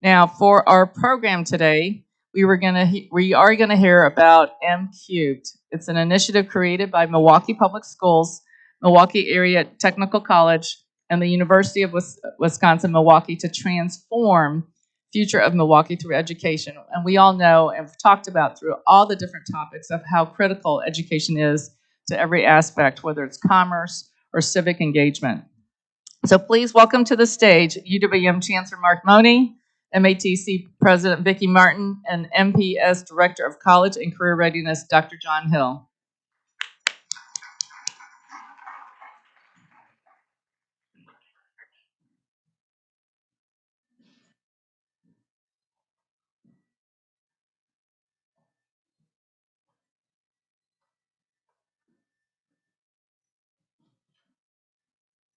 Now, for our program today, we are going to hear about M Cubed. It's an initiative created by Milwaukee Public Schools, Milwaukee Area Technical College, and the University of Wisconsin-Milwaukee to transform future of Milwaukee through education. And we all know and we've talked about through all the different topics of how critical education is to every aspect, whether it's commerce or civic engagement. So please welcome to the stage UWM Chancellor Mark Mone, MATC President Vicki Martin, and MPS Director of College and Career Readiness, Dr. John Hill.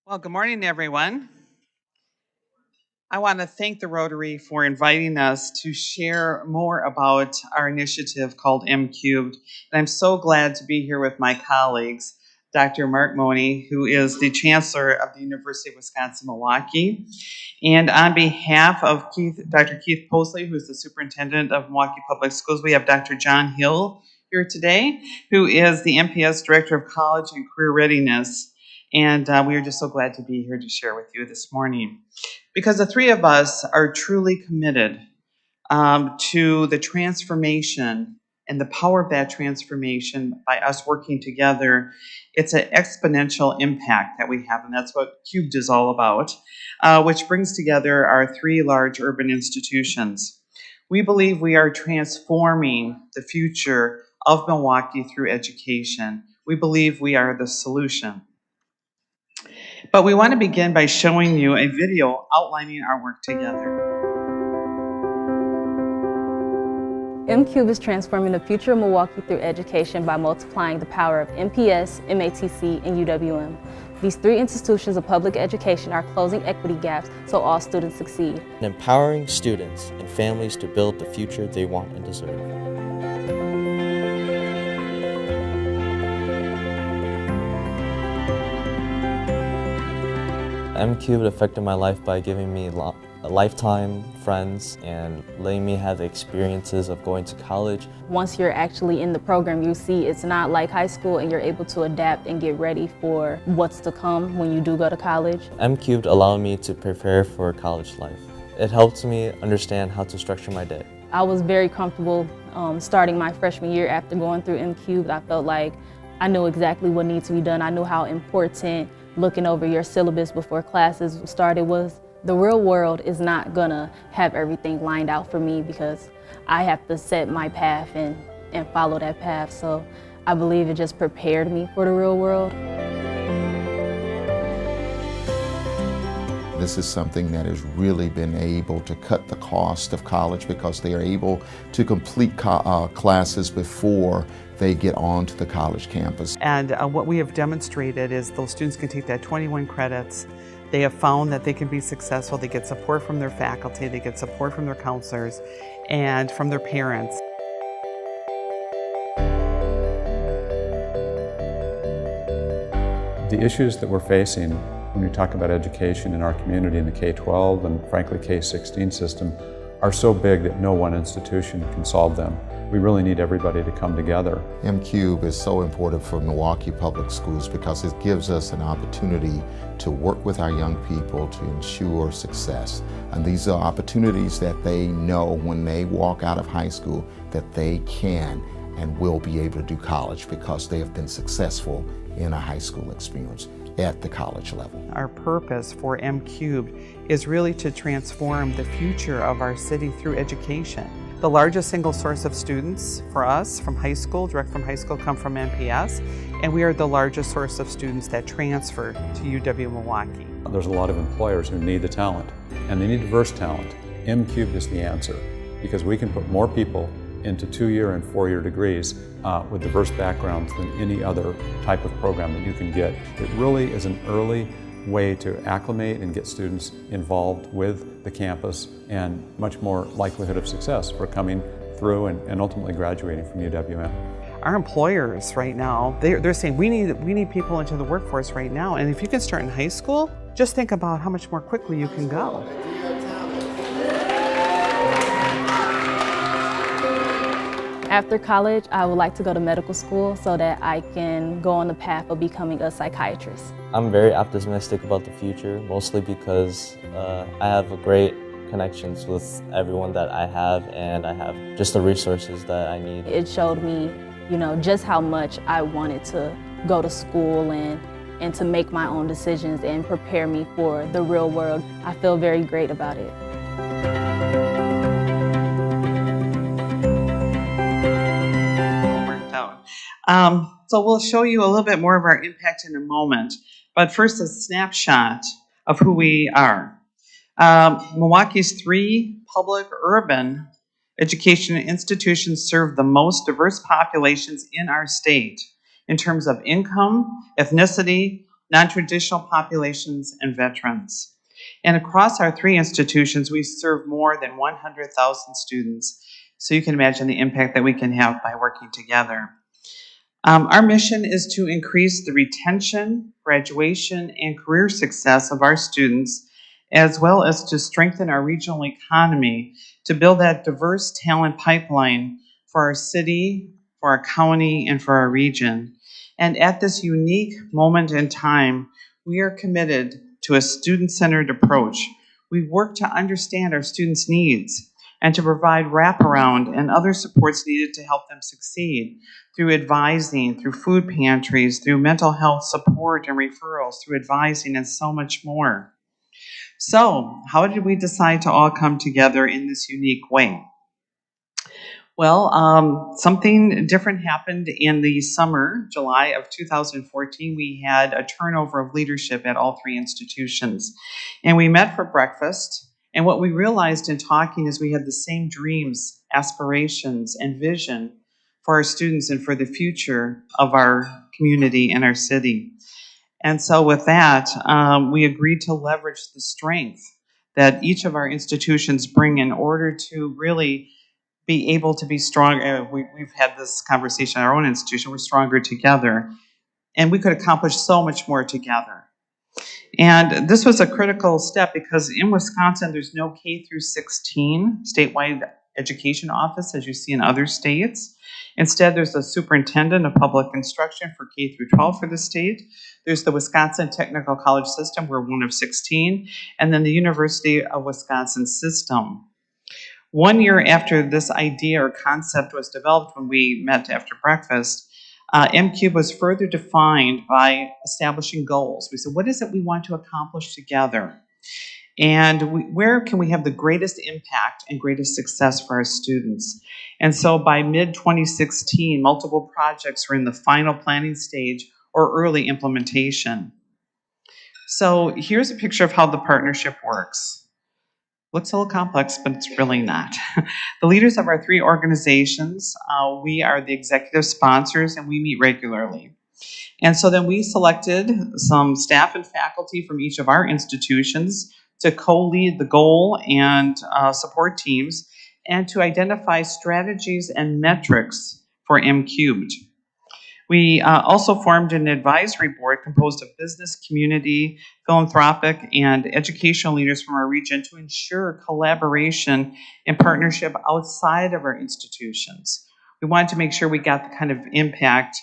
Well, good morning, everyone. I want to thank the Rotary for inviting us to share more about our initiative called M Cubed. And I'm so glad to be here with my colleagues, Dr. Mark Mone, who is the Chancellor of the University of Wisconsin-Milwaukee. And on behalf of Dr. Keith Posley, who's the Superintendent of Milwaukee Public Schools, we have Dr. John Hill here today, who is the MPS Director of College and Career Readiness. And we are just so glad to be here to share with you this morning. Because the three of us are truly committed to the transformation and the power of that transformation by us working together. It's an exponential impact that we have, and that's what Cubed is all about, which brings together our three large urban institutions. We believe we are transforming the future of Milwaukee through education. We believe we are the solution. But we want to begin by showing you a video outlining our work together. M-Cube is transforming the future of Milwaukee through education by multiplying the power of MPS, MATC, and UWM. These three institutions of public education are closing equity gaps so all students succeed. And empowering students and families to build the future they want and deserve. M-Cubed affected my life by giving me lifetime friends and letting me have the experiences of going to college. Once you're actually in the program, you see it's not like high school and you're able to adapt and get ready for what's to come when you do go to college. M-Cubed allowed me to prepare for college life. It helped me understand how to structure my day. I was very comfortable starting my freshman year after going through M-Cubed. I felt like I knew exactly what needed to be done. I knew how important looking over your syllabus before classes started was. The real world is not gonna have everything lined out for me because I have to set my path and follow that path. So I believe it just prepared me for the real world. This is something that has really been able to cut the cost of college because they are able to complete classes before they get onto the college campus. And what we have demonstrated is those students can take that 21 credits. They have found that they can be successful. They get support from their faculty, they get support from their counselors, and from their parents. The issues that we're facing when we talk about education in our community in the K-12 and frankly K-16 system are so big that no one institution can solve them. We really need everybody to come together. M-Cube is so important for Milwaukee Public Schools because it gives us an opportunity to work with our young people to ensure success. And these are opportunities that they know when they walk out of high school that they can and will be able to do college because they have been successful in a high school experience at the college level. Our purpose for M-Cubed is really to transform the future of our city through education. The largest single source of students for us from high school, direct from high school, come from MPS, and we are the largest source of students that transfer to UW Milwaukee. There's a lot of employers who need the talent, and they need diverse talent. M-Cubed is the answer, because we can put more people into 2-year and 4-year degrees with diverse backgrounds than any other type of program that you can get. It really is an early way to acclimate and get students involved with the campus and much more likelihood of success for coming through and ultimately graduating from UWM. Our employers right now, they're saying we need people into the workforce right now, and if you can start in high school, just think about how much more quickly you can go. After college, I would like to go to medical school so that I can go on the path of becoming a psychiatrist. I'm very optimistic about the future, mostly because I have a great connections with everyone that I have, and I have just the resources that I need. It showed me, just how much I wanted to go to school and to make my own decisions and prepare me for the real world. I feel very great about it. Worked out. So we'll show you a little bit more of our impact in a moment, but first a snapshot of who we are. Milwaukee's 3 public urban education institutions serve the most diverse populations in our state in terms of income, ethnicity, non-traditional populations, and veterans. And across our 3 institutions, we serve more than 100,000 students. So you can imagine the impact that we can have by working together. Our mission is to increase the retention, graduation, and career success of our students, as well as to strengthen our regional economy to build that diverse talent pipeline for our city, for our county, and for our region. And at this unique moment in time, we are committed to a student-centered approach. We work to understand our students' needs and to provide wraparound and other supports needed to help them succeed through advising, through food pantries, through mental health support and referrals, through advising, and so much more. So, how did we decide to all come together in this unique way? Well, something different happened in the summer, July of 2014. We had a turnover of leadership at all 3 institutions. And we met for breakfast. And what we realized in talking is we had the same dreams, aspirations, and vision for our students and for the future of our community and our city. And so with that, we agreed to leverage the strength that each of our institutions bring in order to really be able to be strong. We've had this conversation in our own institution. We're stronger together. And we could accomplish so much more together. And this was a critical step because in Wisconsin, there's no K through 16 statewide education office as you see in other states. Instead, there's a superintendent of public instruction for K through 12 for the state. There's the Wisconsin Technical College system, we're one of 16, and then the University of Wisconsin system. 1 year after this idea or concept was developed, when we met after breakfast, MCube was further defined by establishing goals. We said, what is it we want to accomplish together? And where can we have the greatest impact and greatest success for our students? And so by mid-2016, multiple projects were in the final planning stage or early implementation. So here's a picture of how the partnership works. Looks a little complex, but it's really not. The leaders of our 3 organizations, we are the executive sponsors, and we meet regularly. And so then we selected some staff and faculty from each of our institutions to co-lead the goal and support teams, and to identify strategies and metrics for M-Cubed. We also formed an advisory board composed of business, community, philanthropic, and educational leaders from our region to ensure collaboration and partnership outside of our institutions. We wanted to make sure we got the kind of impact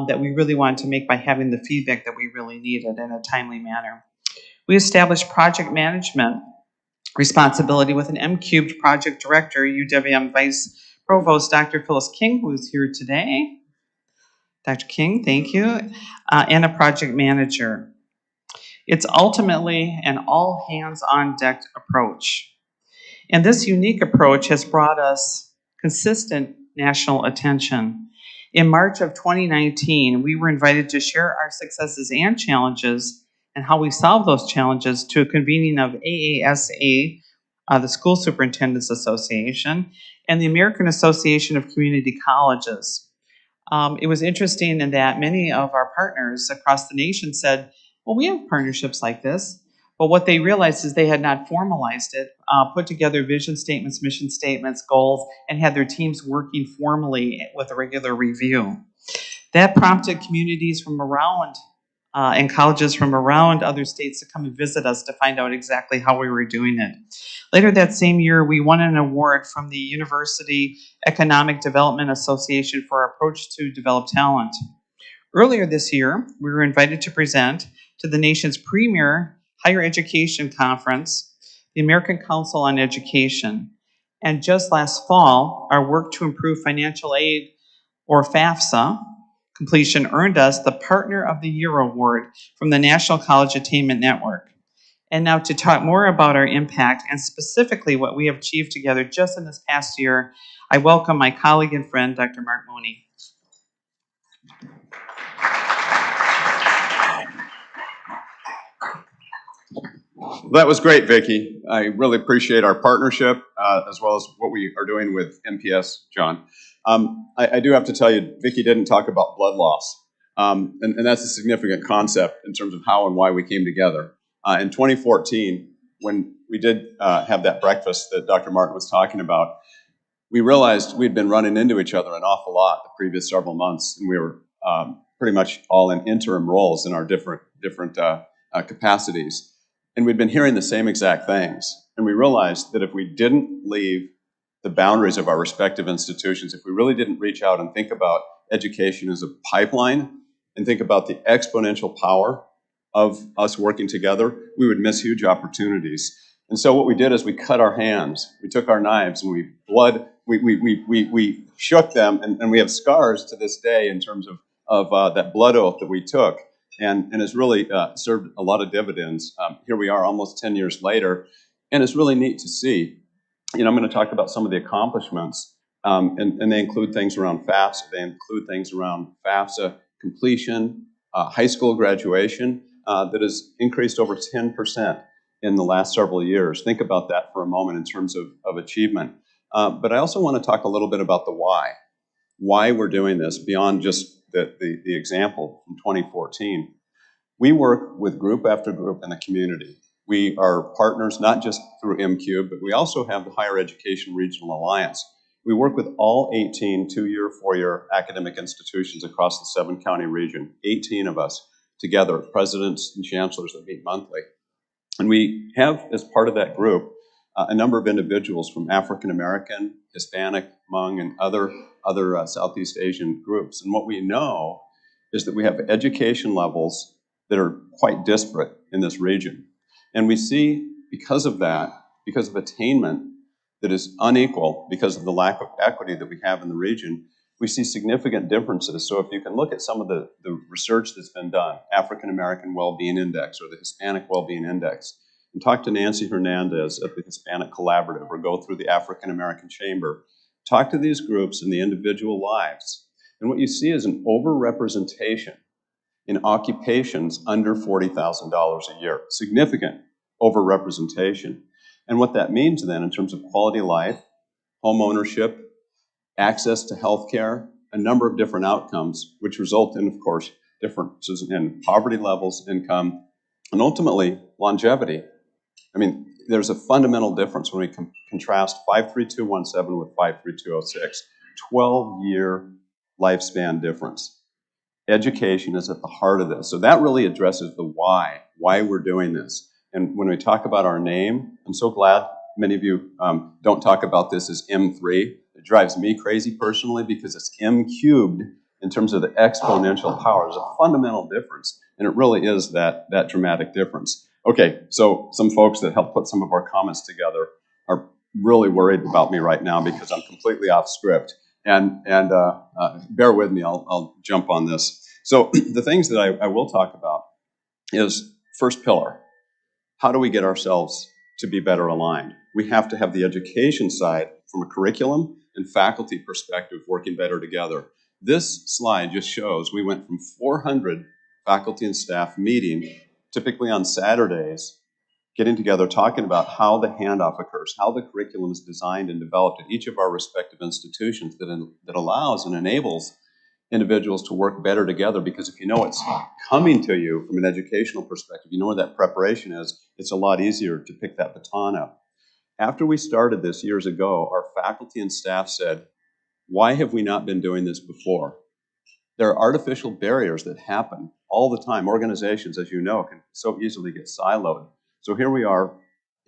that we really wanted to make by having the feedback that we really needed in a timely manner. We established project management responsibility with an M-Cubed project director, UWM Vice Provost Dr. Phyllis King, who is here today. Dr. King, thank you, and a project manager. It's ultimately an all-hands-on-deck approach. And this unique approach has brought us consistent national attention. In March of 2019, we were invited to share our successes and challenges and how we solve those challenges to a convening of AASA, the School Superintendents Association, and the American Association of Community Colleges. It was interesting in that many of our partners across the nation said, well, we have partnerships like this. But what they realized is they had not formalized it, put together vision statements, mission statements, goals, and had their teams working formally with a regular review. That prompted communities from around and colleges from around other states to come and visit us to find out exactly how we were doing it. Later that same year, we won an award from the University Economic Development Association for our approach to develop talent. Earlier this year, we were invited to present to the nation's premier higher education conference, the American Council on Education. And just last fall, our work to improve financial aid, or FAFSA, completion earned us the Partner of the Year Award from the National College Attainment Network. And now to talk more about our impact and specifically what we have achieved together just in this past year, I welcome my colleague and friend, Dr. Mark Mone. That was great, Vicki. I really appreciate our partnership as well as what we are doing with MPS, John. I do have to tell you, Vicki didn't talk about blood loss. And that's a significant concept in terms of how and why we came together. In 2014, when we did have that breakfast that Dr. Martin was talking about, we realized we'd been running into each other an awful lot the previous several months, and we were pretty much all in interim roles in our different capacities. And we'd been hearing the same exact things. And we realized that if we didn't leave the boundaries of our respective institutions, if we really didn't reach out and think about education as a pipeline and think about the exponential power of us working together, we would miss huge opportunities. And so what we did is we cut our hands. We took our knives and we shook them, and we have scars to this day in terms of that blood oath that we took. And has really served a lot of dividends. Here we are almost 10 years later, and it's really neat to see. I'm going to talk about some of the accomplishments, and they include things around FAFSA. They include things around FAFSA completion, high school graduation that has increased over 10% in the last several years. Think about that for a moment in terms of achievement. But I also want to talk a little bit about the why we're doing this beyond just the example from 2014. We work with group after group in the community. We are partners not just through MCube, but we also have the Higher Education Regional Alliance. We work with all 18 two-year, four-year academic institutions across the 7-county region, 18 of us together, presidents and chancellors that meet monthly. And we have, as part of that group, a number of individuals from African American, Hispanic, Hmong, and other Southeast Asian groups. And what we know is that we have education levels that are quite disparate in this region. And we see, because of that, because of attainment that is unequal, because of the lack of equity that we have in the region, we see significant differences. So if you can look at some of the research that's been done, African American Wellbeing Index or the Hispanic Wellbeing Index, and talk to Nancy Hernandez at the Hispanic Collaborative or go through the African American Chamber. Talk to these groups in the individual lives. And what you see is an overrepresentation in occupations under $40,000 a year. Significant overrepresentation. And what that means then in terms of quality of life, home ownership, access to health care, a number of different outcomes, which result in, of course, differences in poverty levels, income, and ultimately longevity. I mean, there's a fundamental difference when we contrast 53217 with 53206, 12-year lifespan difference. Education is at the heart of this. So that really addresses the why we're doing this. And when we talk about our name, I'm so glad many of you don't talk about this as M3. It drives me crazy personally because it's M cubed in terms of the exponential power. There's a fundamental difference, and it really is that dramatic difference. Okay, so some folks that helped put some of our comments together are really worried about me right now because I'm completely off script. And bear with me, I'll jump on this. So the things that I will talk about is first pillar. How do we get ourselves to be better aligned? We have to have the education side from a curriculum and faculty perspective working better together. This slide just shows we went from 400 faculty and staff meeting, typically on Saturdays, getting together, talking about how the handoff occurs, how the curriculum is designed and developed at each of our respective institutions that allows and enables individuals to work better together, because if you know what's coming to you from an educational perspective, you know where that preparation is, it's a lot easier to pick that baton up. After we started this years ago, our faculty and staff said, why have we not been doing this before? There are artificial barriers that happen all the time. Organizations, as you know, can so easily get siloed. So here we are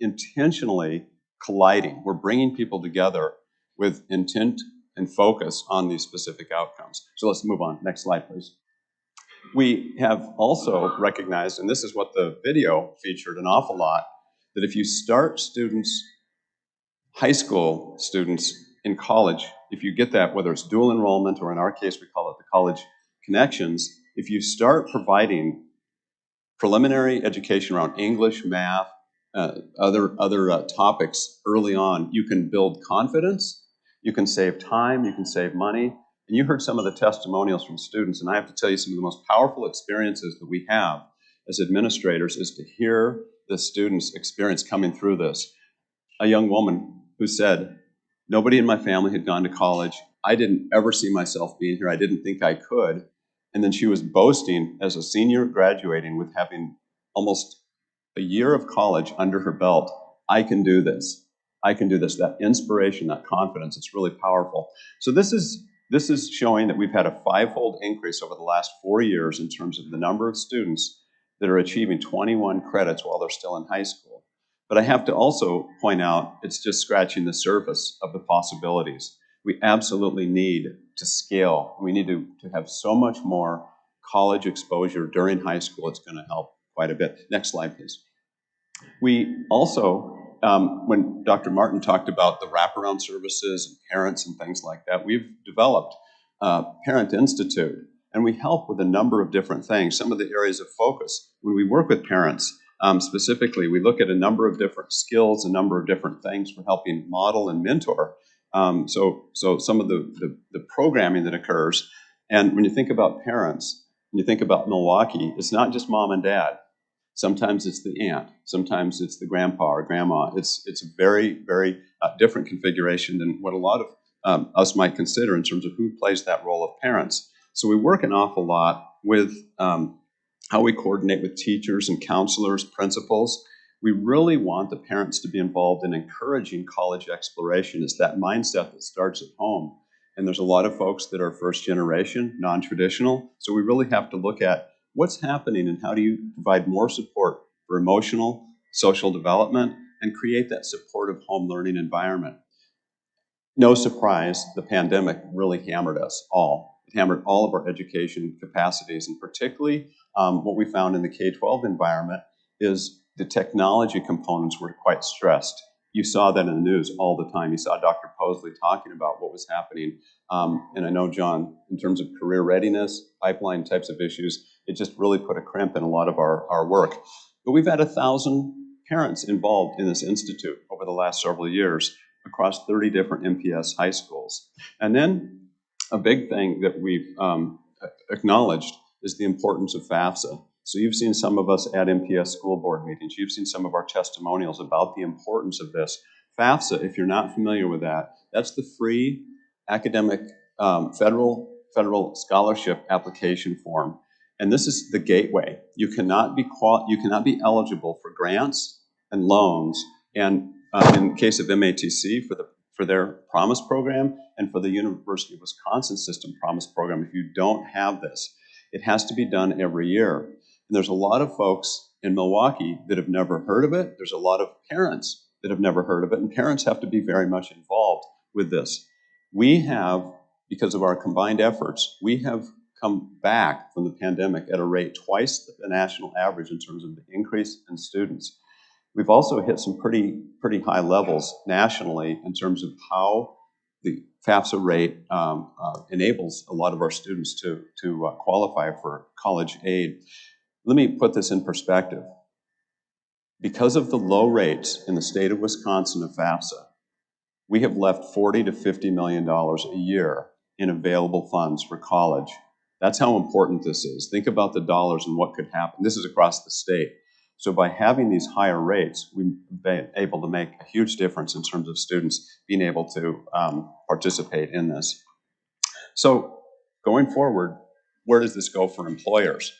intentionally colliding. We're bringing people together with intent and focus on these specific outcomes. So let's move on. Next slide, please. We have also recognized, and this is what the video featured an awful lot, that if you start students, high school students in college, if you get that, whether it's dual enrollment or in our case we call it the college connections, if you start providing preliminary education around English, math, other topics early on, you can build confidence, you can save time, you can save money. And you heard some of the testimonials from students, and I have to tell you some of the most powerful experiences that we have as administrators is to hear the students' experience coming through this. A young woman who said, nobody in my family had gone to college. I didn't ever see myself being here. I didn't think I could. And then she was boasting as a senior graduating with having almost a year of college under her belt. I can do this. I can do this. That inspiration, that confidence, it's really powerful. So this is showing that we've had a 5-fold increase over the last 4 years in terms of the number of students that are achieving 21 credits while they're still in high school. But I have to also point out, it's just scratching the surface of the possibilities. We absolutely need to scale. We need to have so much more college exposure during high school. It's going to help quite a bit. Next slide, please. We also, when Dr. Martin talked about the wraparound services and parents and things like that, we've developed Parent Institute, and we help with a number of different things. Some of the areas of focus, when we work with parents, specifically, we look at a number of different skills, a number of different things for helping model and mentor. So some of the programming that occurs, and when you think about parents, when you think about Milwaukee, it's not just mom and dad. Sometimes it's the aunt. Sometimes it's the grandpa or grandma. It's a very, very different configuration than what a lot of us might consider in terms of who plays that role of parents. So we work an awful lot with how we coordinate with teachers and counselors, principals. We really want the parents to be involved in encouraging college exploration. It's that mindset that starts at home. And there's a lot of folks that are first generation, non-traditional. So we really have to look at what's happening and how do you provide more support for emotional, social development and create that supportive home learning environment. No surprise, the pandemic really hammered us all. It hammered all of our education capacities, and particularly what we found in the K-12 environment is the technology components were quite stressed. You saw that in the news all the time. You saw Dr. Posley talking about what was happening. And I know, John, in terms of career readiness, pipeline types of issues, it just really put a crimp in a lot of our work. But we've had 1,000 parents involved in this institute over the last several years across 30 different MPS high schools. And then a big thing that we've acknowledged is the importance of FAFSA. So you've seen some of us at MPS school board meetings. You've seen some of our testimonials about the importance of this. FAFSA, if you're not familiar with that, that's the free academic federal scholarship application form. And this is the gateway. You cannot be eligible for grants and loans, and in the case of MATC for their Promise program, and for the University of Wisconsin system Promise program, if you don't have this, it has to be done every year. And there's a lot of folks in Milwaukee that have never heard of it. There's a lot of parents that have never heard of it, and parents have to be very much involved with this. We have, because of our combined efforts, we have come back from the pandemic at a rate twice the national average in terms of the increase in students. We've also hit some pretty high levels nationally in terms of how the FAFSA rate enables a lot of our students to qualify for college aid. Let me put this in perspective. Because of the low rates in the state of Wisconsin of FAFSA, we have left $40 to $50 million a year in available funds for college. That's how important this is. Think about the dollars and what could happen. This is across the state. So by having these higher rates, we've been able to make a huge difference in terms of students being able to participate in this. So going forward, where does this go for employers?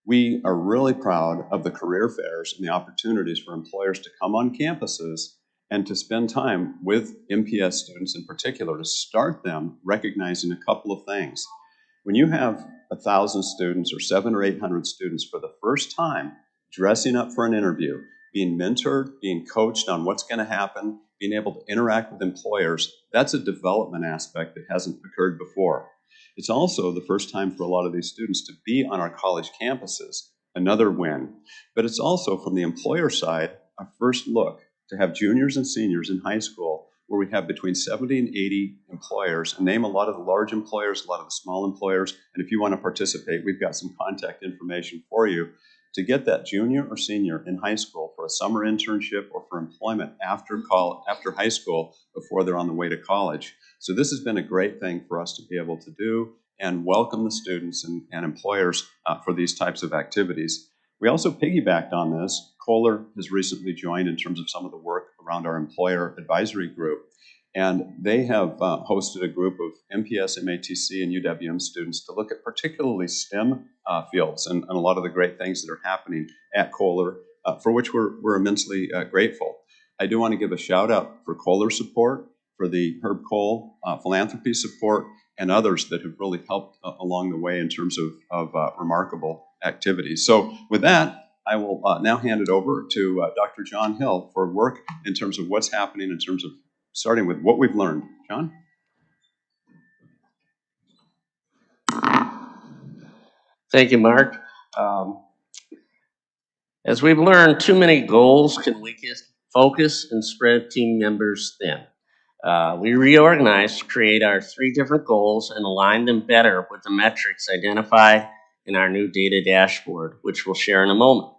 We are really proud of the career fairs and the opportunities for employers to come on campuses and to spend time with MPS students in particular to start them recognizing a couple of things. When you have 1,000 students or 700 or 800 students for the first time dressing up for an interview, being mentored, being coached on what's going to happen, being able to interact with employers, that's a development aspect that hasn't occurred before. It's also the first time for a lot of these students to be on our college campuses, another win. But it's also, from the employer side, a first look to have juniors and seniors in high school where we have between 70 and 80 employers, and name a lot of the large employers, a lot of the small employers, and if you want to participate, we've got some contact information for you to get that junior or senior in high school for a summer internship or for employment after high school before they're on the way to college. So this has been a great thing for us to be able to do and welcome the students and employers for these types of activities. We also piggybacked on this. Kohler has recently joined in terms of some of the work around our employer advisory group. And they have hosted a group of MPS, MATC, and UWM students to look at particularly STEM fields and a lot of the great things that are happening at Kohler, for which we're immensely grateful. I do want to give a shout out for Kohler support, for the Herb Cole philanthropy support, and others that have really helped along the way in terms of remarkable activities. So with that, I will now hand it over to Dr. John Hill for work in terms of what's happening in terms of starting with what we've learned. John? Thank you, Mark. As we've learned, too many goals can weaken focus and spread team members thin. We reorganized to create our 3 different goals and align them better with the metrics identified in our new data dashboard, which we'll share in a moment.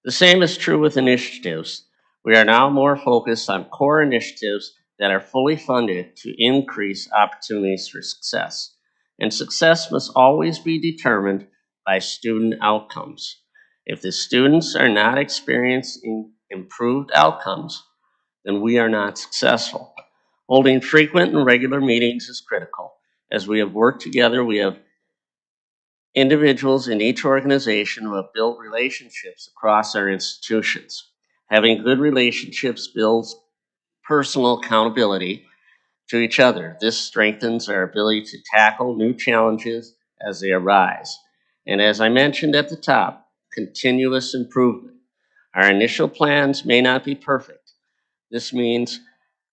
The same is true with initiatives. We are now more focused on core initiatives that are fully funded to increase opportunities for success. And success must always be determined by student outcomes. If the students are not experiencing improved outcomes, then we are not successful. Holding frequent and regular meetings is critical. As we have worked together, we have individuals in each organization who have built relationships across our institutions. Having good relationships builds personal accountability to each other. This strengthens our ability to tackle new challenges as they arise. And as I mentioned at the top, continuous improvement. Our initial plans may not be perfect. This means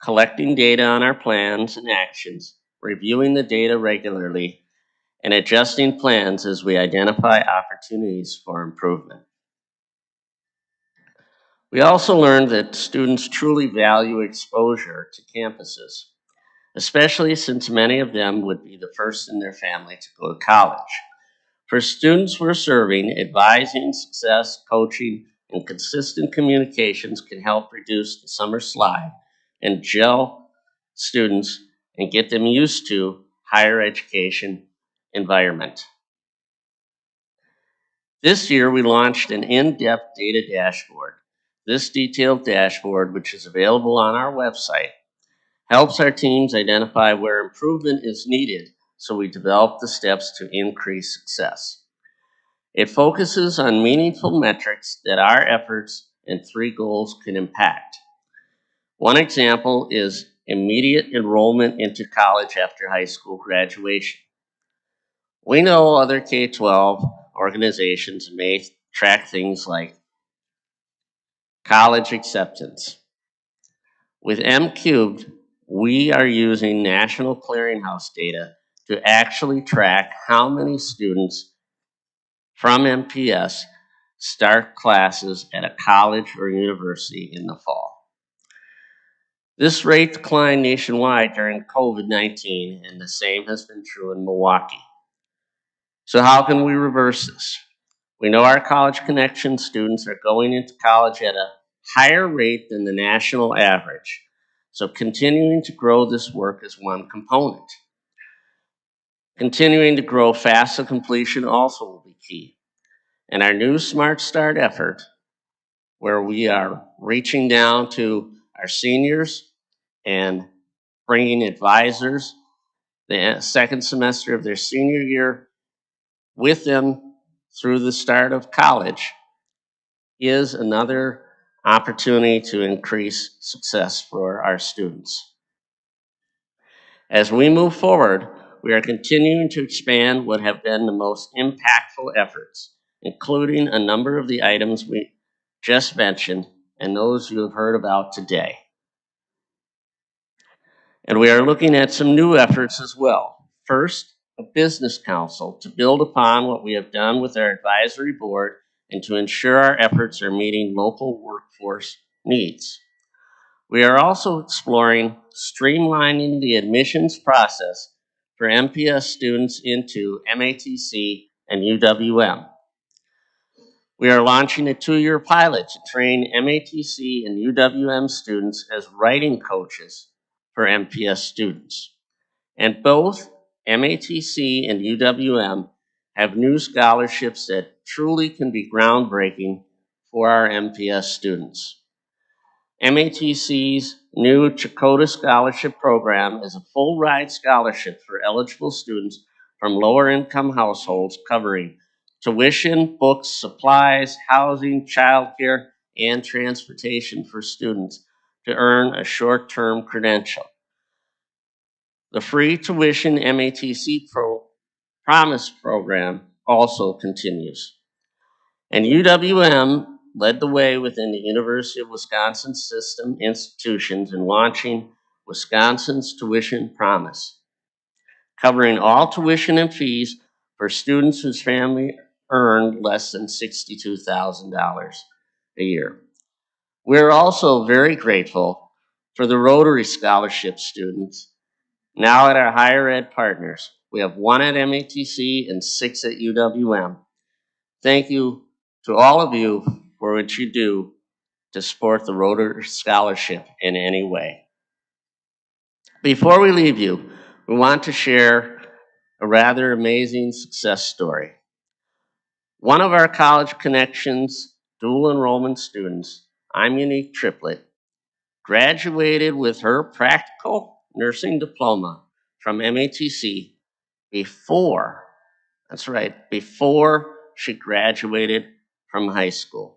collecting data on our plans and actions, reviewing the data regularly, and adjusting plans as we identify opportunities for improvement. We also learned that students truly value exposure to campuses, especially since many of them would be the first in their family to go to college. For students we're serving, advising, success, coaching, and consistent communications can help reduce the summer slide and gel students and get them used to higher education environment. This year, we launched an in-depth data dashboard. This detailed dashboard, which is available on our website, helps our teams identify where improvement is needed so we develop the steps to increase success. It focuses on meaningful metrics that our efforts and 3 goals can impact. One example is immediate enrollment into college after high school graduation. We know other K-12 organizations may track things like college acceptance. With M-Cubed, we are using National Clearinghouse data to actually track how many students from MPS start classes at a college or university in the fall. This rate declined nationwide during COVID-19, and the same has been true in Milwaukee. So how can we reverse this? We know our College Connection students are going into college at a higher rate than the national average. So continuing to grow this work is one component. Continuing to grow FAFSA completion also will be key. And our new Smart Start effort, where we are reaching down to our seniors and bringing advisors the second semester of their senior year with them through the start of college, is another opportunity to increase success for our students. As we move forward, we are continuing to expand what have been the most impactful efforts, including a number of the items we just mentioned and those you have heard about today. And we are looking at some new efforts as well. First, a business council to build upon what we have done with our advisory board and to ensure our efforts are meeting local workforce needs. We are also exploring streamlining the admissions process for MPS students into MATC and UWM. We are launching a 2-year pilot to train MATC and UWM students as writing coaches for MPS students. And both MATC and UWM have new scholarships that truly can be groundbreaking for our MPS students. MATC's new Chakota Scholarship Program is a full ride scholarship for eligible students from lower income households covering tuition, books, supplies, housing, childcare, and transportation for students to earn a short-term credential. The free tuition MATC Promise program also continues. And UWM led the way within the University of Wisconsin system institutions in launching Wisconsin's Tuition Promise, covering all tuition and fees for students whose family earned less than $62,000 a year. We're also very grateful for the Rotary Scholarship students now at our higher ed partners. We have 1 at MATC and 6 at UWM. Thank you to all of you for what you do to support the Rotary Scholarship in any way. Before we leave you, we want to share a rather amazing success story. One of our College Connections dual enrollment students, I'm Unique Triplet, graduated with her practical nursing diploma from MATC before she graduated from high school.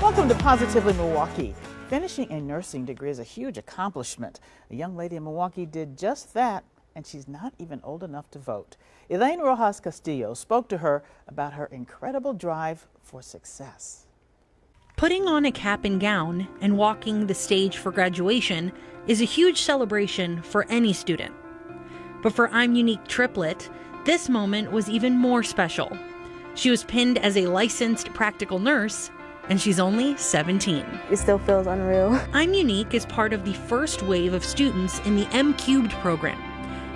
Welcome to Positively Milwaukee. Finishing a nursing degree is a huge accomplishment. A young lady in Milwaukee did just that, and she's not even old enough to vote. Elaine Rojas Castillo spoke to her about her incredible drive for success. Putting on a cap and gown and walking the stage for graduation is a huge celebration for any student. But for I'm Unique Triplet, this moment was even more special. She was pinned as a licensed practical nurse, and she's only 17. It still feels unreal. I'm Unique is part of the first wave of students in the M Cubed program.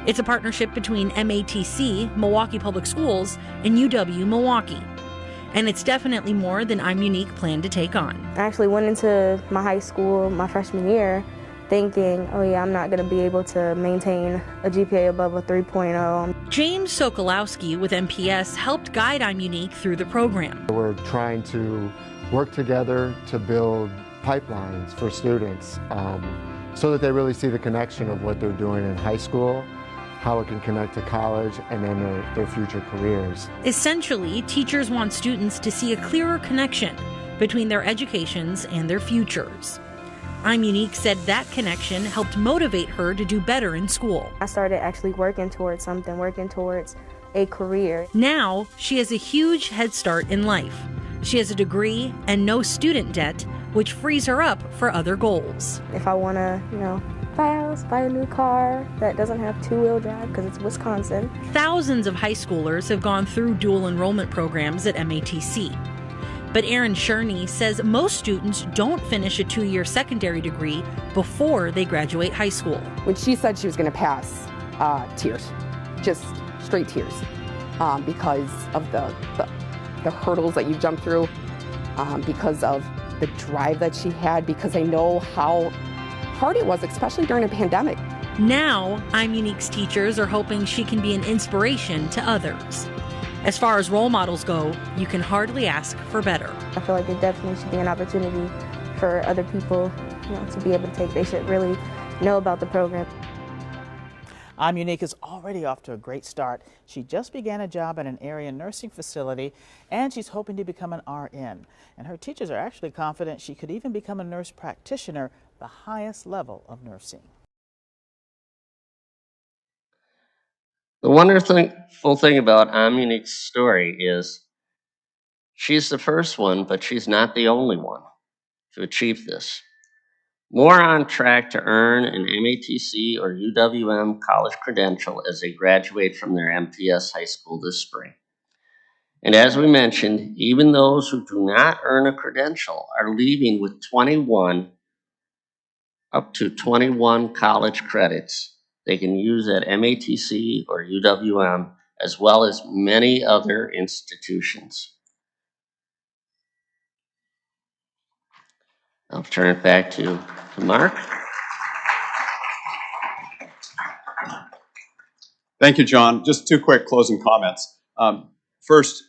It's a partnership between MATC, Milwaukee Public Schools, and UW Milwaukee. And it's definitely more than I'm Unique planned to take on. I actually went into my high school my freshman year thinking, oh yeah, I'm not going to be able to maintain a GPA above a 3.0. James Sokolowski with MPS helped guide I'm Unique through the program. We're trying to work together to build pipelines for students so that they really see the connection of what they're doing in high school, how it can connect to college, and then their future careers. Essentially, teachers want students to see a clearer connection between their educations and their futures. I'm Unique said that connection helped motivate her to do better in school. I started actually working towards something, working towards a career. Now, she has a huge head start in life. She has a degree and no student debt, which frees her up for other goals. If I want to, buy a house, buy a new car that doesn't have two-wheel drive because it's Wisconsin. Thousands of high schoolers have gone through dual enrollment programs at MATC. But Erin Sherney says most students don't finish a 2-year secondary degree before they graduate high school. When she said she was going to pass, tears, just straight tears, because of the hurdles that you jump through, because of the drive that she had, because I know how hard it was, especially during a pandemic. Now, I'm Unique's teachers are hoping she can be an inspiration to others. As far as role models go, you can hardly ask for better. I feel like it definitely should be an opportunity for other people, to be able to take. They should really know about the program. I'm Unique is already off to a great start. She just began a job at an area nursing facility, and she's hoping to become an RN. And her teachers are actually confident she could even become a nurse practitioner, the highest level of nursing. The wonderful thing about Amunique's story is she's the first one, but she's not the only one to achieve this. More on track to earn an MATC or UWM college credential as they graduate from their MTS high school this spring. And as we mentioned, even those who do not earn a credential are leaving with up to 21 college credits they can use at MATC or UWM, as well as many other institutions. I'll turn it back to Mark. Thank you, John. Just two quick closing comments. First,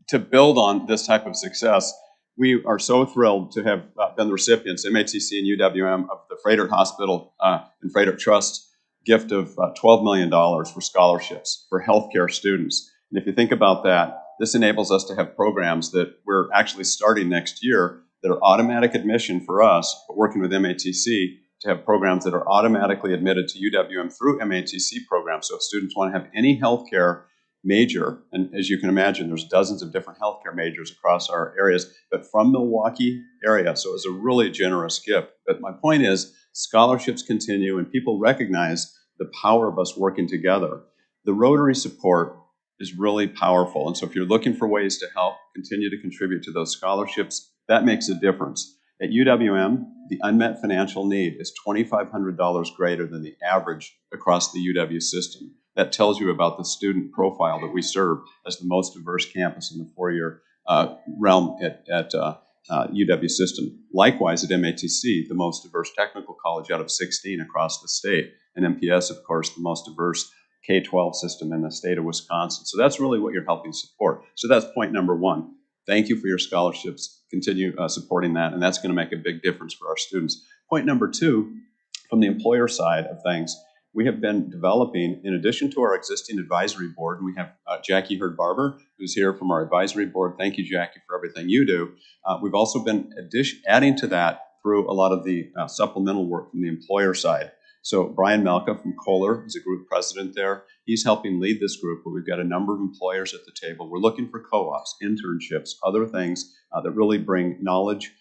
to build on this type of success, we are so thrilled to have been the recipients, MATC and UWM, of the Frederick Hospital and Frederick Trust gift of $12 million for scholarships for healthcare students. And if you think about that, this enables us to have programs that we're actually starting next year that are automatic admission for us, but working with MATC to have programs that are automatically admitted to UWM through MATC programs. So if students want to have any healthcare major, and as you can imagine, there's dozens of different healthcare majors across our areas, but from Milwaukee area, so it's a really generous gift. But my point is, scholarships continue and people recognize the power of us working together. The Rotary support is really powerful, and so if you're looking for ways to help continue to contribute to those scholarships, that makes a difference. At UWM, the unmet financial need is $2,500 greater than the average across the UW system. That tells you about the student profile that we serve as the most diverse campus in the four-year realm at UW system. Likewise, at MATC, the most diverse technical college out of 16 across the state, and MPS, of course, the most diverse K-12 system in the state of Wisconsin. So that's really what you're helping support. So that's point number one. Thank you for your scholarships. Continue supporting that, and that's going to make a big difference for our students. Point number two, from the employer side of things, we have been developing, in addition to our existing advisory board, and we have Jackie Hurd-Barber, who's here from our advisory board. Thank you, Jackie, for everything you do. We've also been adding to that through a lot of the supplemental work from the employer side. So Brian Melka from Kohler is a group president there. He's helping lead this group, but we've got a number of employers at the table. We're looking for co-ops, internships, other things that really bring knowledge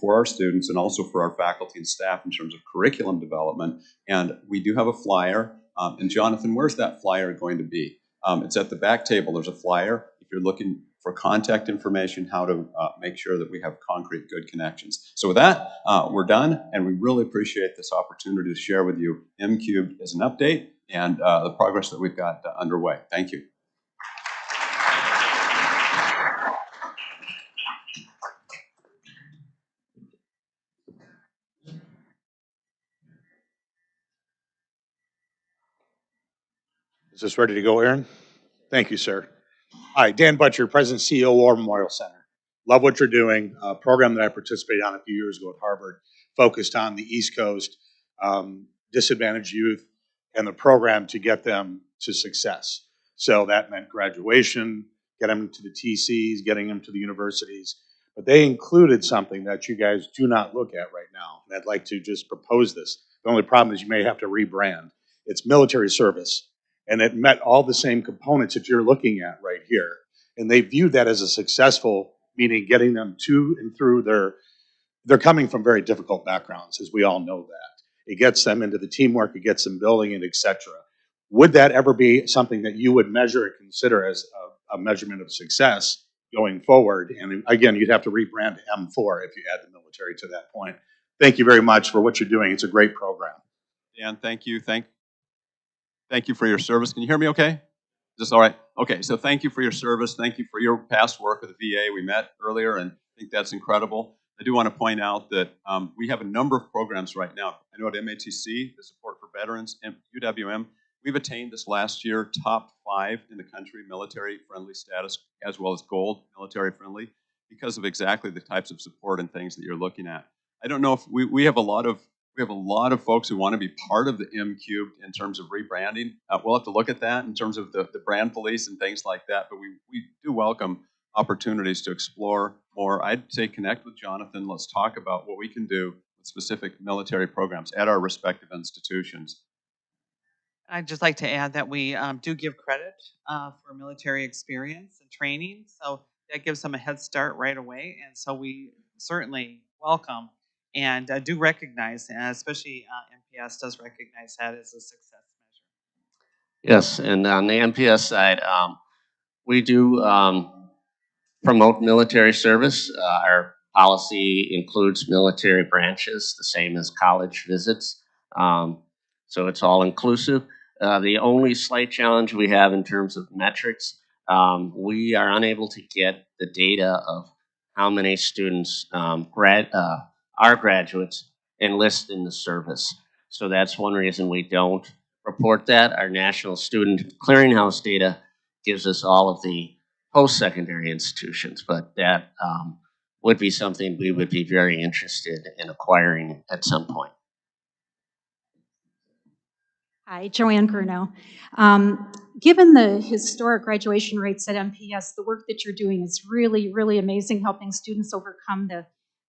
for our students and also for our faculty and staff in terms of curriculum development. And we do have a flyer. And Jonathan, where's that flyer going to be? It's at the back table. There's a flyer. If you're looking for contact information, how to make sure that we have concrete, good connections. So with that, we're done, and we really appreciate this opportunity to share with you M-Cubed as an update and the progress that we've got underway. Thank you. Is this ready to go, Aaron? Thank you, sir. Hi, Dan Butcher, President and CEO, War Memorial Center. Love what you're doing. A program that I participated on a few years ago at Harvard, focused on the East Coast, disadvantaged youth, and the program to get them to success. So that meant graduation, get them to the TCs, getting them to the universities. But they included something that you guys do not look at right now. And I'd like to just propose this. The only problem is you may have to rebrand. It's military service. And it met all the same components that you're looking at right here. And they viewed that as a successful, meaning getting them to and through they're coming from very difficult backgrounds, as we all know that. It gets them into the teamwork, it gets them building it, etc. Would that ever be something that you would measure and consider as a measurement of success going forward? And again, you'd have to rebrand M4 if you add the military to that point. Thank you very much for what you're doing. It's a great program. Dan, thank you. Thank you for your service. Can you hear me okay? Is this all right? Okay, so thank you for your service. Thank you for your past work with the VA. We met earlier, and I think that's incredible. I do want to point out that we have a number of programs right now. I know at MATC, the support for veterans, and UWM, we've attained this last year top 5 in the country military-friendly status, as well as gold military-friendly, because of exactly the types of support and things that you're looking at. I don't know if we have a lot of folks who want to be part of the M-Cubed in terms of rebranding. We'll have to look at that in terms of the brand police and things like that, but we do welcome opportunities to explore more. I'd say connect with Jonathan. Let's talk about what we can do with specific military programs at our respective institutions. I'd just like to add that we do give credit for military experience and training, so that gives them a head start right away. And so we certainly welcome and do recognize, and especially MPS does recognize that as a success measure. Yes, and on the MPS side, we do promote military service. Our policy includes military branches, the same as college visits. So it's all inclusive. The only slight challenge we have in terms of metrics, we are unable to get the data of how many students are graduates enlist in the service. So that's one reason we don't report that. Our National Student Clearinghouse data gives us all of the post-secondary institutions, but that would be something we would be very interested in acquiring at some point. Hi, Joanne Bruno. Given the historic graduation rates at MPS, the work that you're doing is really, really amazing, helping students overcome the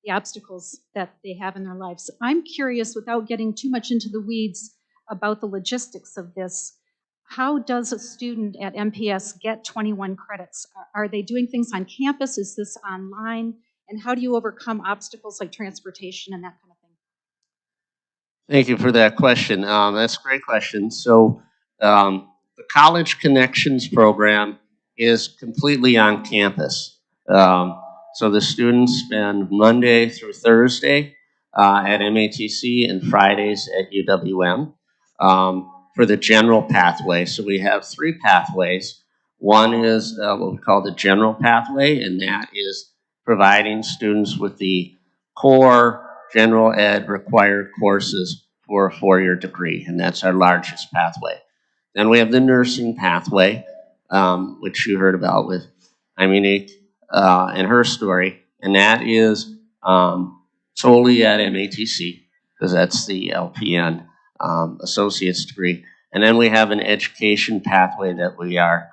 obstacles that they have in their lives. I'm curious, without getting too much into the weeds, about the logistics of this. How does a student at MPS get 21 credits? Are they doing things on campus? Is this online? And how do you overcome obstacles like transportation and that kind of thing? Thank you for that question. That's a great question. So the College Connections program is completely on campus. So the students spend Monday through Thursday at MATC and Fridays at UWM for the general pathway. So we have three pathways. One is what we call the general pathway, and that is providing students with the core general ed required courses for a four-year degree, and that's our largest pathway. Then we have the nursing pathway, which you heard about with Monique and her story, and that is solely at MATC, because that's the LPN associate's degree. And then we have an education pathway that we are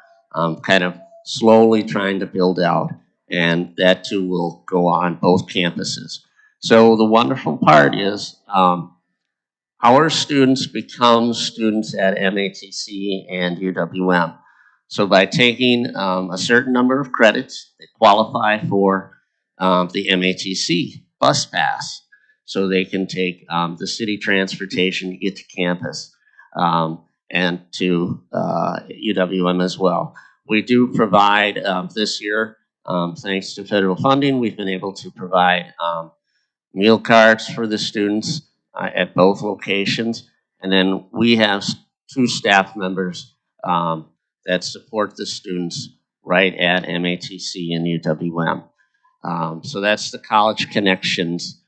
kind of slowly trying to build out, and that too will go on both campuses. So the wonderful part is our students become students at MATC and UWM. So by taking a certain number of credits, they qualify for the MATC bus pass. So they can take the city transportation to get to campus and to UWM as well. We do provide this year, thanks to federal funding, we've been able to provide meal cards for the students at both locations. And then we have two staff members that support the students right at MATC and UWM. So that's the College Connections,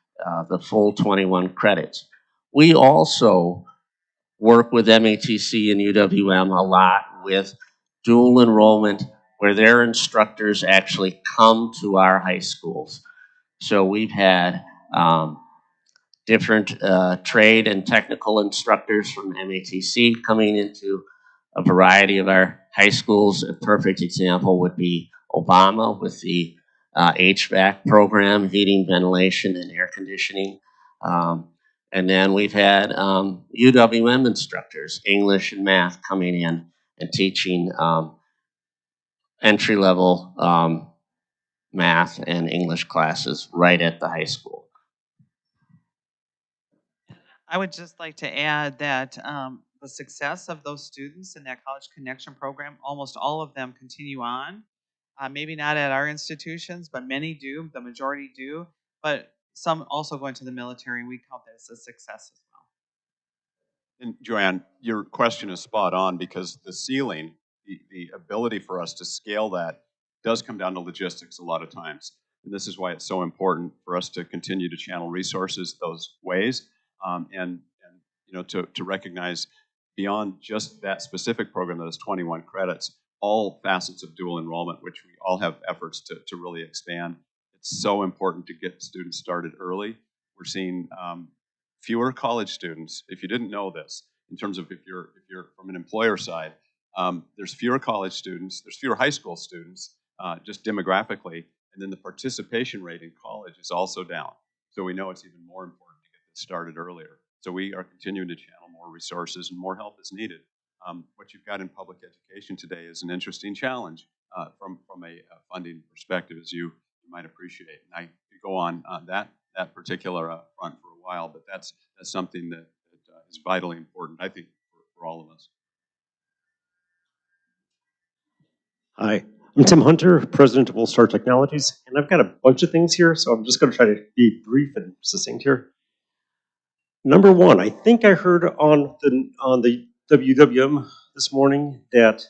the full 21 credits. We also work with MATC and UWM a lot with dual enrollment, where their instructors actually come to our high schools. So we've had different trade and technical instructors from MATC coming into a variety of our high schools. A perfect example would be Obama with the HVAC program, heating, ventilation, and air conditioning. And then we've had UWM instructors, English and math, coming in and teaching entry-level math and English classes right at the high school. I would just like to add that the success of those students in that College Connection program, almost all of them continue on. Maybe not at our institutions, but many do, the majority do, but some also go into the military, and we count that as a success as well. And Joanne, your question is spot on, because the ceiling, the ability for us to scale that does come down to logistics a lot of times. And this is why it's so important for us to continue to channel resources those ways, and you know, to recognize beyond just that specific program that is 21 credits, all facets of dual enrollment, which we all have efforts to really expand. It's so important to get students started early. We're seeing fewer college students. If you didn't know this, in terms of if you're from an employer side, there's fewer college students, there's fewer high school students, just demographically, and then the participation rate in college is also down. So we know it's even more important to get this started earlier. So we are continuing to channel more resources, and more help is needed. what you've got in public education today is an interesting challenge from a funding perspective, as you might appreciate. And I could go on that particular front for a while, but that's something that is vitally important, I think, for all of us. Hi, I'm Tim Hunter, President of All Star Technologies, and I've got a bunch of things here, so I'm just going to try to be brief and succinct here. Number one, I think I heard on the UWM this morning that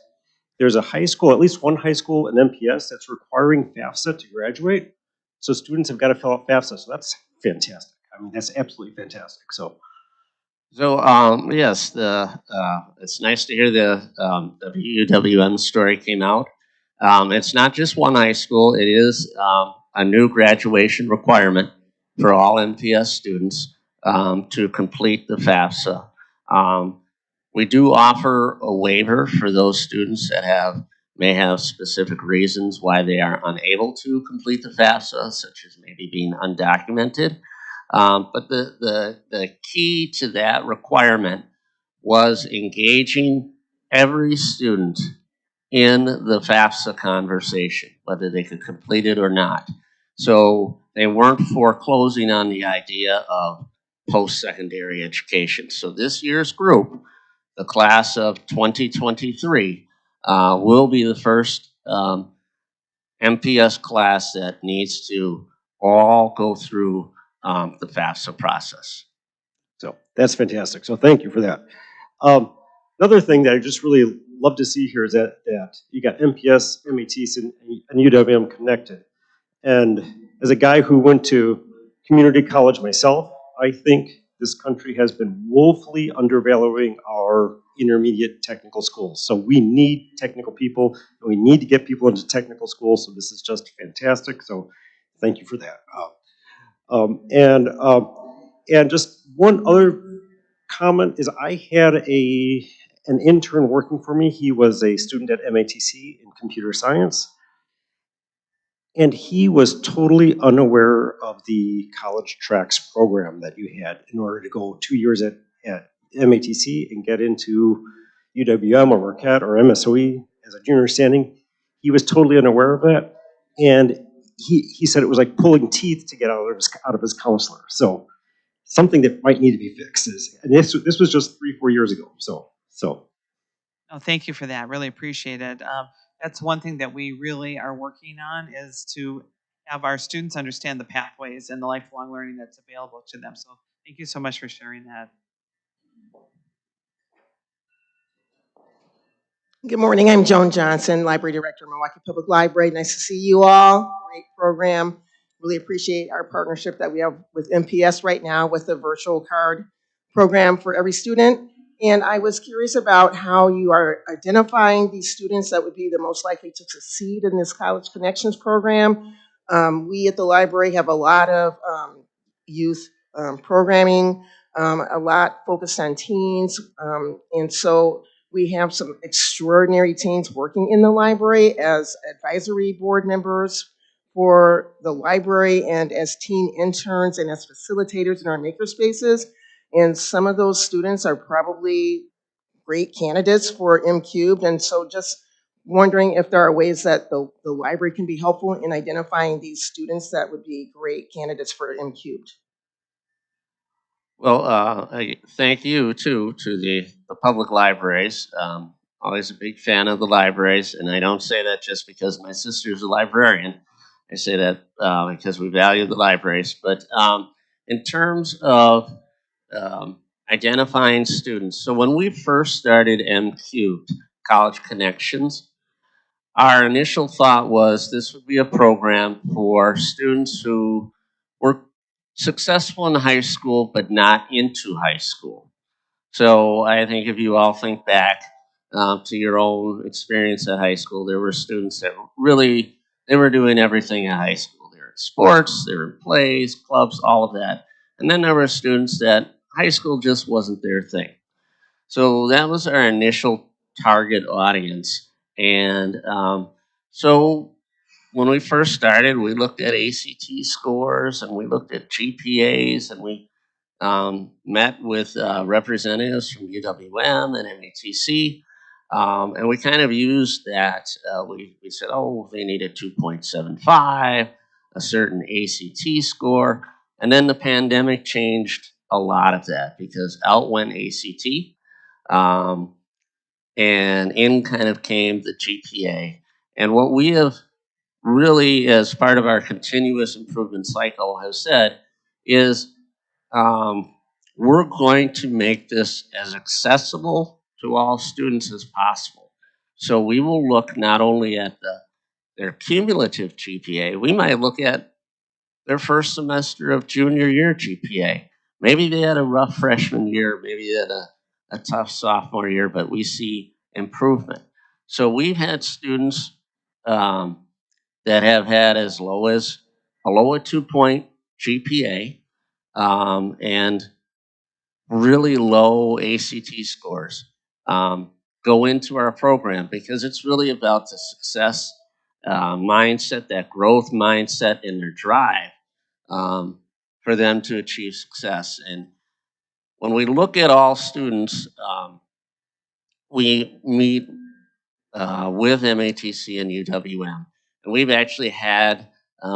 there's a high school, at least one high school in MPS, that's requiring FAFSA to graduate. So students have got to fill out FAFSA, so that's fantastic. I mean, that's absolutely fantastic. So yes, it's nice to hear the UWM story came out. It's not just one high school. It is a new graduation requirement for all MPS students to complete the FAFSA. We do offer a waiver for those students that may have specific reasons why they are unable to complete the FAFSA, such as maybe being undocumented. But the key to that requirement was engaging every student in the FAFSA conversation, whether they could complete it or not. So they weren't foreclosing on the idea of post-secondary education. So this year's group, the class of 2023, will be the first MPS class that needs to all go through the FAFSA process. So that's fantastic. So thank you for that. Another thing that I just really love to see here is that you got MPS, MATC, and UWM connected. And as a guy who went to community college myself, I think this country has been woefully undervaluing our intermediate technical schools. So we need technical people, and we need to get people into technical schools. So this is just fantastic. So thank you for that. And just one other comment is I had an intern working for me. He was a student at MATC in computer science. And he was totally unaware of the college tracks program that you had in order to go 2 years at MATC and get into UWM or Marquette or MSOE as a junior standing. He was totally unaware of that. And he said it was like pulling teeth to get out of his counselor. So something that might need to be fixed and this was just 3-4 years ago. So. Oh, thank you for that. Really appreciate it. That's one thing that we really are working on, is to have our students understand the pathways and the lifelong learning that's available to them. So thank you so much for sharing that. Good morning. I'm Joan Johnson, Library Director of Milwaukee Public Library. Nice to see you all. Great program. Really appreciate our partnership that we have with MPS right now with the virtual card program for every student. And I was curious about how you are identifying these students that would be the most likely to succeed in this College Connections program. We at the library have a lot of youth programming, a lot focused on teens. And so we have some extraordinary teens working in the library as advisory board members for the library and as teen interns and as facilitators in our makerspaces. And some of those students are probably great candidates for M-Cubed. And so just wondering if there are ways that the library can be helpful in identifying these students that would be great candidates for M-Cubed. Well, I thank you too to the public libraries. Always a big fan of the libraries, and I don't say that just because my sister's a librarian. I say that because we value the libraries. But in terms of identifying students, so when we first started M-Cubed, College Connections, our initial thought was this would be a program for students who were successful in high school, but not into high school. So I think if you all think back to your own experience at high school, there were students that really, they were doing everything at high school. They were in sports, they were in plays, clubs, all of that. And then there were students that high school just wasn't their thing. So that was our initial target audience. And so when we first started, we looked at ACT scores and we looked at GPAs and we met with representatives from UWM and MATC, and we kind of used that. We said, oh, they need a 2.75, a certain ACT score, and then the pandemic changed a lot of that because out went ACT, and in kind of came the GPA. And what we have really, as part of our continuous improvement cycle, have said is we're going to make this as accessible to all students as possible. So we will look not only at their cumulative GPA, we might look at their first semester of junior year GPA. Maybe they had a rough freshman year, maybe they had a tough sophomore year, but we see improvement. So we've had students that have had as low as a 2-point GPA and really low ACT scores go into our program because it's really about the success mindset, that growth mindset and their drive for them to achieve success. And when we look at all students, we meet with MATC and UWM. And we've actually had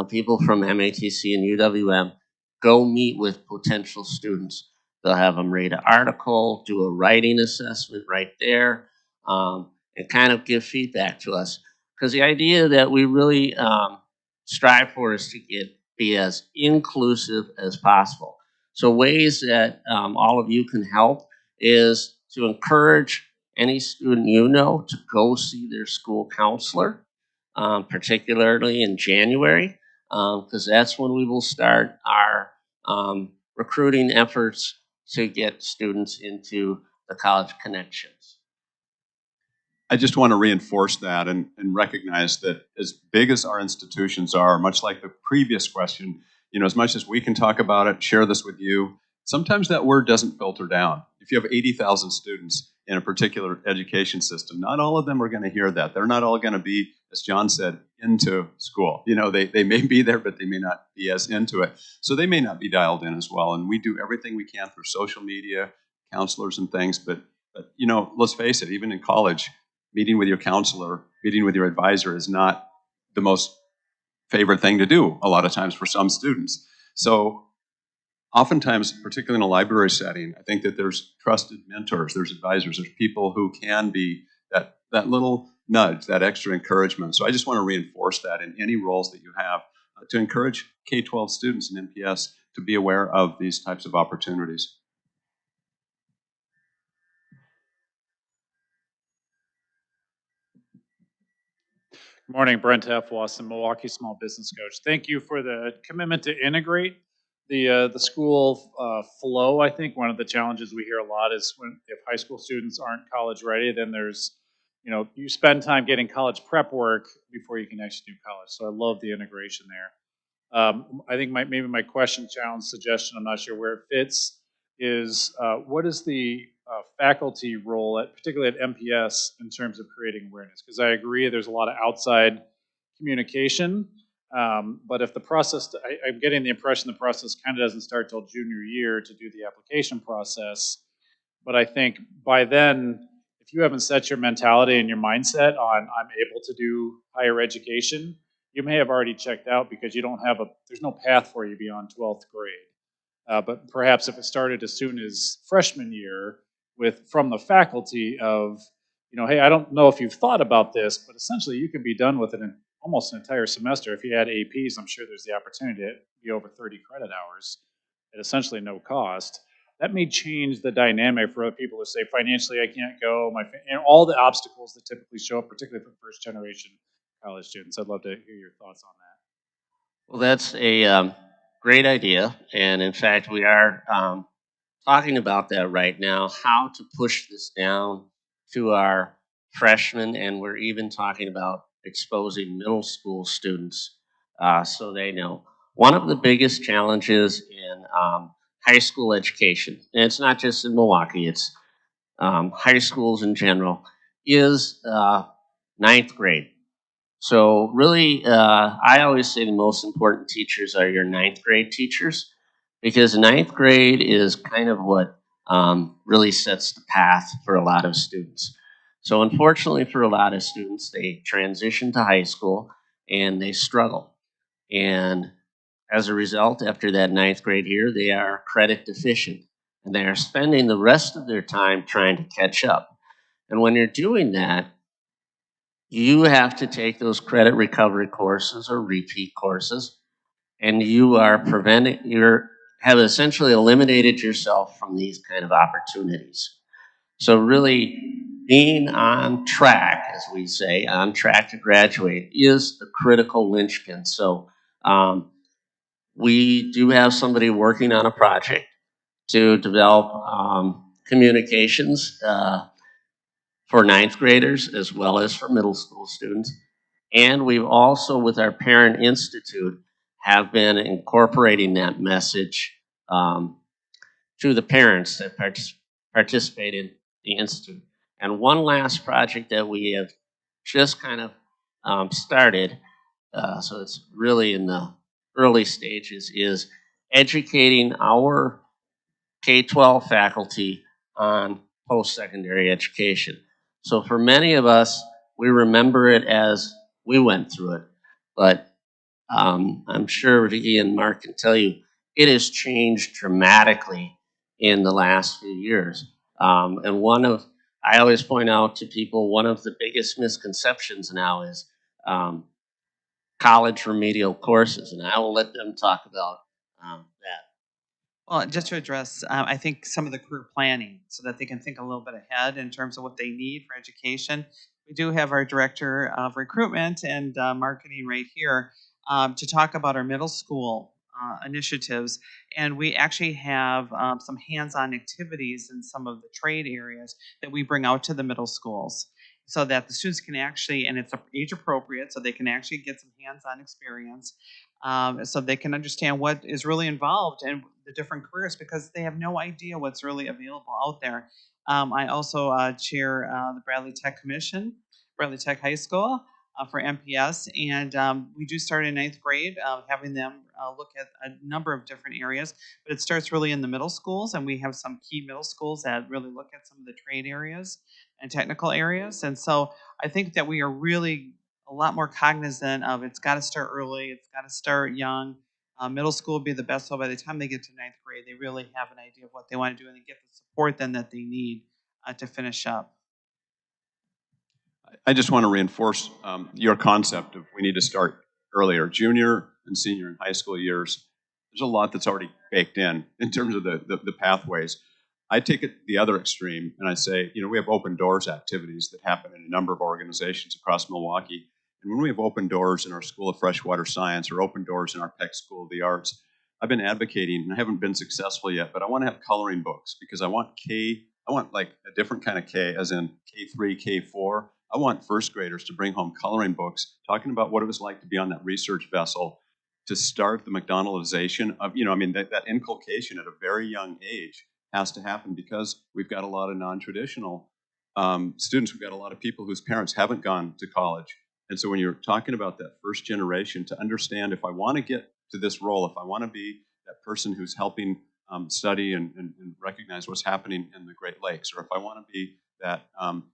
people from MATC and UWM go meet with potential students. They'll have them read an article, do a writing assessment right there, and kind of give feedback to us. Because the idea that we really strive for is to be as inclusive as possible. So ways that all of you can help is to encourage any student you know to go see their school counselor, particularly in January, because that's when we will start our recruiting efforts to get students into the college connections. I just want to reinforce that and recognize that as big as our institutions are, much like the previous question, you know, as much as we can talk about it, share this with you, sometimes that word doesn't filter down. If you have 80,000 students in a particular education system, not all of them are going to hear that. They're not all going to be, as John said, into school. You know, they may be there, but they may not be as into it. So they may not be dialed in as well. And we do everything we can through social media, counselors and things. But you know, let's face it, even in college, meeting with your counselor, meeting with your advisor is not the most favorite thing to do a lot of times for some students. So oftentimes, particularly in a library setting, I think that there's trusted mentors, there's advisors, there's people who can be that little nudge, that extra encouragement. So I just want to reinforce that in any roles that you have to encourage K-12 students in MPS to be aware of these types of opportunities. Good morning, Brent F. Wasson, Milwaukee Small Business Coach. Thank you for the commitment to integrate the school flow. I think one of the challenges we hear a lot is if high school students aren't college ready, then there's, you know, you spend time getting college prep work before you can actually do college. So I love the integration there. I think maybe my question, challenge, suggestion, I'm not sure where it fits, is what is the faculty role, particularly at MPS, in terms of creating awareness? Because I agree there's a lot of outside communication, but if the process, I'm getting the impression the process kind of doesn't start till junior year to do the application process. But I think by then, if you haven't set your mentality and your mindset on I'm able to do higher education, you may have already checked out because you don't have there's no path for you beyond 12th grade. But perhaps if it started as soon as freshman year from the faculty of, you know, hey, I don't know if you've thought about this, but essentially you can be done with it in almost an entire semester. If you add APs, I'm sure there's the opportunity to be over 30 credit hours at essentially no cost. That may change the dynamic for other people who say, financially, I can't go, and all the obstacles that typically show up, particularly for first generation college students. I'd love to hear your thoughts on that. Well, that's a great idea. And in fact, we are talking about that right now, how to push this down to our freshmen. And we're even talking about exposing middle school students so they know. One of the biggest challenges in high school education, and it's not just in Milwaukee, it's high schools in general, is ninth grade. So really, I always say the most important teachers are your ninth grade teachers because ninth grade is kind of what really sets the path for a lot of students. So unfortunately for a lot of students, they transition to high school and they struggle. And as a result, after that ninth grade year, they are credit deficient and they are spending the rest of their time trying to catch up. And when you're doing that, you have to take those credit recovery courses or repeat courses, and you are have essentially eliminated yourself from these kind of opportunities. So really being on track, as we say, on track to graduate is the critical linchpin. So we do have somebody working on a project to develop communications for ninth graders as well as for middle school students. And we've also, with our Parent Institute, have been incorporating that message to the parents that participate in the Institute. And one last project that we have just kind of started, so it's really in the early stages, is educating our K-12 faculty on post-secondary education. So for many of us, we remember it as we went through it, but I'm sure Vicki and Mark can tell you, it has changed dramatically in the last few years. And I always point out to people, one of the biggest misconceptions now is college remedial courses, and I will let them talk about that. Well, just to address, I think some of the career planning so that they can think a little bit ahead in terms of what they need for education. We do have our Director of Recruitment and Marketing right here to talk about our middle school initiatives. And we actually have some hands-on activities in some of the trade areas that we bring out to the middle schools so that the students can actually, and it's age appropriate, so they can actually get some hands-on experience. So they can understand what is really involved in the different careers because they have no idea what's really available out there. I also chair the Bradley Tech Commission, Bradley Tech High School for MPS, and we do start in ninth grade, having them look at a number of different areas, but it starts really in the middle schools, and we have some key middle schools that really look at some of the trade areas and technical areas. And so I think that we are really a lot more cognizant of it's got to start early, it's got to start young. Middle school would be the best, so by the time they get to ninth grade, they really have an idea of what they want to do and they get the support then that they need to finish up. I just want to reinforce your concept of we need to start earlier. Junior and senior and high school years, there's a lot that's already baked in terms of the pathways. I take it the other extreme and I say, we have open doors activities that happen in a number of organizations across Milwaukee. And when we have open doors in our School of Freshwater Science or open doors in our Peck School of the Arts, I've been advocating, and I haven't been successful yet, but I want to have coloring books because I want like a different kind of K, as in K3, K4. I want first graders to bring home coloring books talking about what it was like to be on that research vessel, to start the McDonaldization of, that inculcation at a very young age has to happen because we've got a lot of non-traditional students. We've got a lot of people whose parents haven't gone to college. And so when you're talking about that first generation, to understand if I want to get to this role, if I want to be that person who's helping study and recognize what's happening in the Great Lakes, or if I want to be that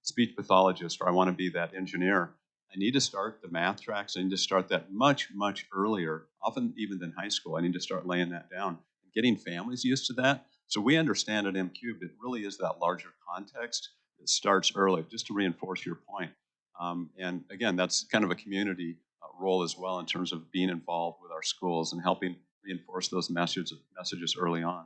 speech pathologist, or I want to be that engineer, I need to start the math tracks. I need to start that much, much earlier, often even than high school. I need to start laying that down, getting families used to that. So we understand at M-Cubed, it really is that larger context that starts early, just to reinforce your point. And again, that's kind of a community role as well in terms of being involved with our schools and helping reinforce those messages early on.